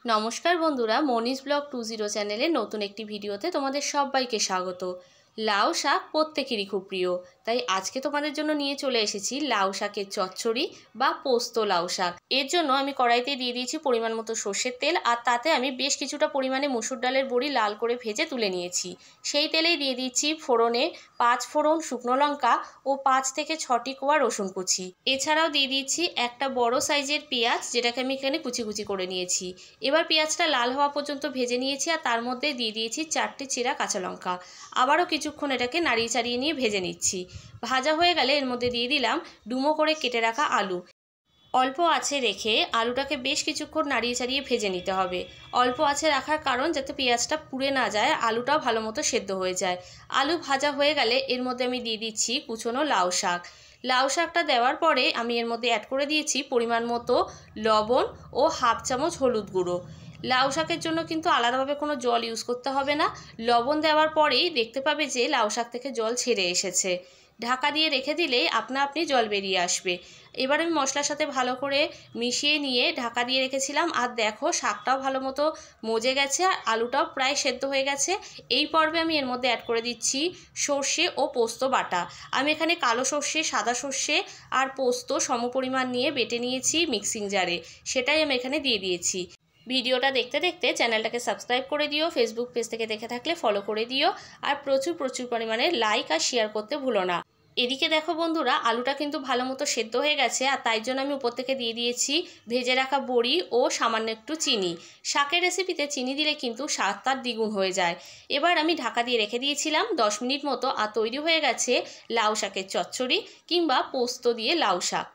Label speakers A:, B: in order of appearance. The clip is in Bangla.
A: নমস্কার বন্ধুরা, মনীষ ব্লগ 20 চ্যানেলে নতুন একটি ভিডিওতে তোমাদের সবাইকে স্বাগত। লাউ শাক প্রত্যেকেরই খুব প্রিয়, তাই আজকে তোমাদের জন্য নিয়ে চলে এসেছি লাউ শাকের চচ্চড়ি বা পোস্ত লাউ শাক। এর জন্য আমি কড়াইতে দিয়ে দিয়েছি পরিমাণ মতো সর্ষের তেল, আর তাতে আমি বেশ কিছুটা পরিমাণে মসুর ডালের বড়ি লাল করে ভেজে তুলে নিয়েছি। সেই তেলেই দিয়ে দিচ্ছি ফোড়নে 5 ফোড়ন শুকনো লঙ্কা ও 5 থেকে 6টি কোয়া রসুন কুচি। এছাড়াও দিয়ে দিচ্ছি একটা বড় সাইজের পেঁয়াজ, যেটাকে আমি এখানে কুচি কুচি করে নিয়েছি। এবার পেঁয়াজটা লাল হওয়া পর্যন্ত ভেজে নিয়েছি, আর তার মধ্যে দিয়ে দিয়েছি 4টি চিরা কাঁচা লঙ্কা। আবারও কিছুক্ষণ এটাকে নাড়িয়ে চাড়িয়ে নিয়ে ভেজে নিচ্ছি। ভাজা হয়ে গেলে এর মধ্যে দিয়ে দিলাম ডুমো করে কেটে রাখা আলু। অল্প আঁচে রেখে আলুটাকে বেশ কিছুক্ষণ নাড়িয়ে চাড়িয়ে ভেজে নিতে হবে। অল্প আঁচে রাখার কারণ যাতে পেঁয়াজটা পুড়ে না যায়, আলুটাও ভালো মতো সেদ্ধ হয়ে যায়। আলু ভাজা হয়ে গেলে এর মধ্যে আমি দিয়ে দিচ্ছি কুচনো লাউ শাক। লাউ শাকটা দেওয়ার পরে আমি এর মধ্যে অ্যাড করে দিয়েছি পরিমাণ মতো লবণ ও হাফ চামচ হলুদ গুঁড়ো। লাউ শাকের জন্য কিন্তু আলাদাভাবে কোনো জল ইউজ করতে হবে না। লবণ দেওয়ার পরেই দেখতে পাবে যে লাউ শাক থেকে জল ছেড়ে এসেছে। ঢাকা দিয়ে রেখে দিলেই আপনা আপনি জল বেরিয়ে আসবে। এবার আমি মশলার সাথে ভালো করে মিশিয়ে নিয়ে ঢাকা দিয়ে রেখেছিলাম, আর দেখো শাকটাও ভালো মতো মজে গেছে আর আলুটাও প্রায় সেদ্ধ হয়ে গেছে। এই পর্বে আমি এর মধ্যে অ্যাড করে দিচ্ছি সর্ষে ও পোস্ত বাটা। আমি এখানে কালো সর্ষে, সাদা সর্ষে আর পোস্ত সমপরিমাণ নিয়ে বেটে নিয়েছি মিক্সিং জারে, সেটাই আমি এখানে দিয়ে দিয়েছি। ভিডিওটা দেখতে দেখতে চ্যানেলটাকে সাবস্ক্রাইব করে দিও, ফেসবুক পেজ থেকে দেখে থাকলে ফলো করে দিও, আর প্রচুর পরিমাণে লাইক আর শেয়ার করতে ভুলো না। এদিকে দেখো বন্ধুরা, আলুটা কিন্তু ভালো মতো সেদ্ধ হয়ে গেছে, আর তাই জন্য আমি উপর থেকে দিয়ে দিয়েছি ভেজে রাখা বড়ি ও সামান্য একটু চিনি। শাকের রেসিপিতে চিনি দিলে কিন্তু স্বাদটা দ্বিগুণ হয়ে যায়। এবার আমি ঢাকা দিয়ে রেখে দিয়েছিলাম 10 মিনিট মতো, আর তৈরি হয়ে গেছে লাউ শাকের চচ্চড়ি কিংবা পোস্ত দিয়ে লাউ শাক।